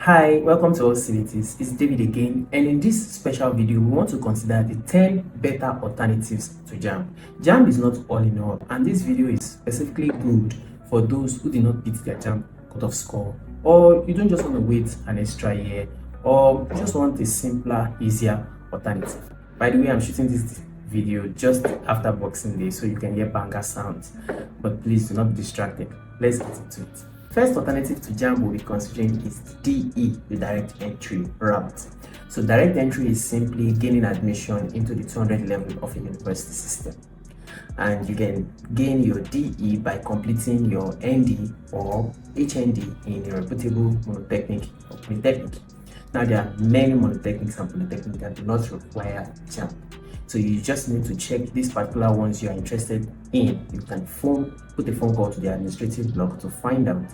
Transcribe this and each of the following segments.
Hi, welcome to AllCBTs. It's David again, and in this special video, we want to consider the 10 better alternatives to JAMB. JAMB is not all in all, and this video is specifically good for those who did not beat their JAMB cutoff score, or you don't just want to wait an extra year, or you just want a simpler, easier alternative. By the way, I'm shooting this video just after Boxing Day, so you can hear banger sounds, but please do not be distracted. Let's get into it. First alternative to JAMB we'll be considering is DE, the direct entry route. So direct entry is simply gaining admission into the 200 level of a university system. And you can gain your DE by completing your ND or HND in a reputable monotechnic or polytechnic. Now there are many monotechnics and polytechnics that do not require JAMB. So you just need to check these particular ones you are interested in. You can put a phone call to the administrative block to find out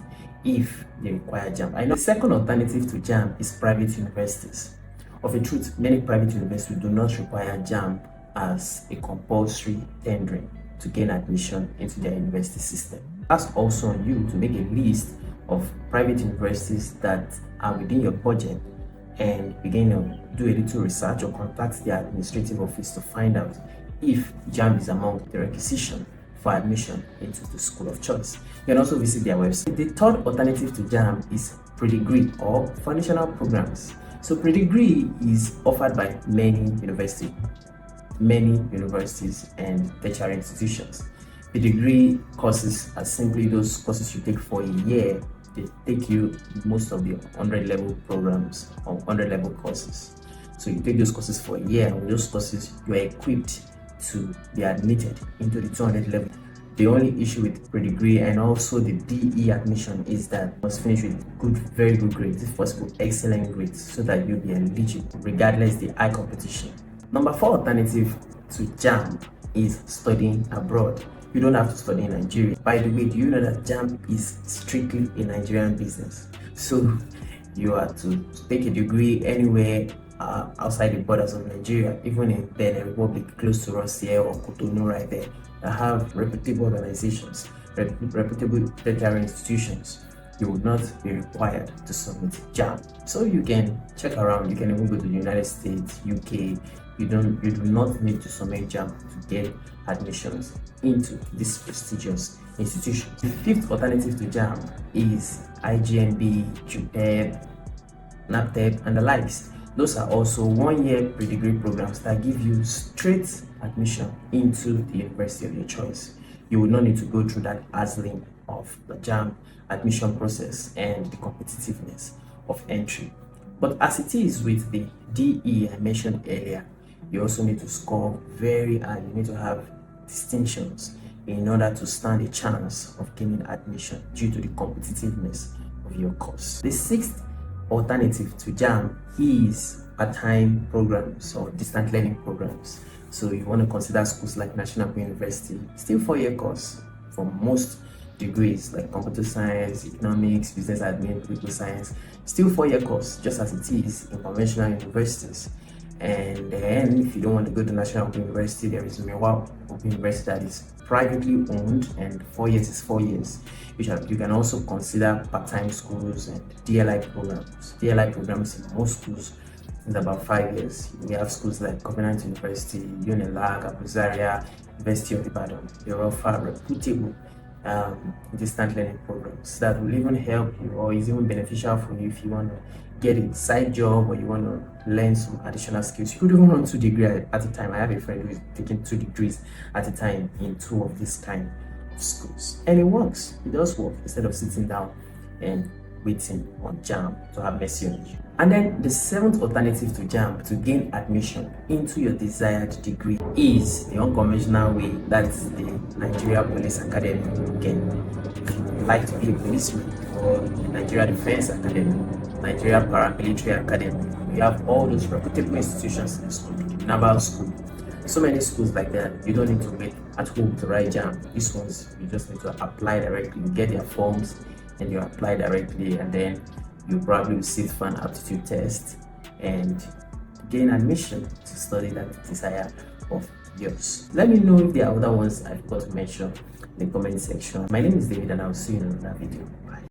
if they require JAMB. I know the second alternative to JAMB is private universities. Of a truth, many private universities do not require JAMB as a compulsory tendering to gain admission into their university system. That's also on you to make a list of private universities that are within your budget and begin to do a little research or contact the administrative office to find out if JAMB is among the requisition for admission into the school of choice. You can also visit their website. The third alternative to JAMB is pre-degree or foundational programs. So pre-degree is offered by many universities and tertiary institutions. Pre-degree courses are simply those courses you take for a year. They take you most of the 100 level programs or 100 level courses. So you take those courses for a year, and with those courses you are equipped to be admitted into the 200 level. The only issue with pre-degree and also the DE admission is that you must finish with very good grades, if possible excellent grades, so that you'll be eligible regardless the high competition. Number 4 alternative to JAMB is studying abroad. You don't have to study in Nigeria. By the way, do you know that JAMB is strictly a Nigerian business? So you are to take a degree anywhere outside the borders of Nigeria, even in Benin Republic, close to us here, or Cotonou right there, that have reputable organizations, reputable tertiary institutions. You would not be required to submit JAMB. So you can check around. You can even go to the United States, UK. You do not need to submit JAMB to get admissions into these prestigious institutions. The fifth alternative to JAMB is IJMB, JUPEB, NECO, and the likes. Those are also one-year pre-degree programs that give you straight admission into the university of your choice. You will not need to go through that hassling of the JAMB admission process and the competitiveness of entry. But as it is with the DE I mentioned earlier, you also need to score very high. You need to have distinctions in order to stand a chance of gaining admission due to the competitiveness of your course. The sixth alternative to JAMB is part-time programs or distant learning programs. So you want to consider schools like National University, still 4-year course for most degrees like computer science, economics, business admin, political science, still 4-year course, just as it is in conventional universities. And then if you don't want to go to National University, there is Open University that is privately owned, and 4 years is 4 years. You can also consider part-time schools and DLI programs. DLI programs in most schools is about 5 years. We have schools like Covenant University, UNILAG, Abu Zaria, University of Ibadan. They're offer reputable distant learning programs that will even help you, or is even beneficial for you if you want to get a side job or you want to learn some additional skills. You could even run 2 degrees at a time. I have a friend who is taking 2 degrees at a time in 2 of these kind of schools, and it works. It does work, instead of sitting down and waiting on JAMB to have mercy on you. And then the 7th alternative to JAMB to gain admission into your desired degree is the unconventional way. That's the Nigeria Police Academy. Again, if you would like to be a policeman, or Nigeria Defense Academy, Nigeria Paramilitary Academy, we have all those reputable institutions in the school, Naval School, so many schools like that. You don't need to wait at home to write JAMB. These ones, you just need to apply directly. You get their forms and you apply directly, and then you probably will sit for an aptitude test and gain admission to study that desire of yours. Let me know if there are other ones I forgot to mention in the comment section. My name is David, and I'll see you in another video.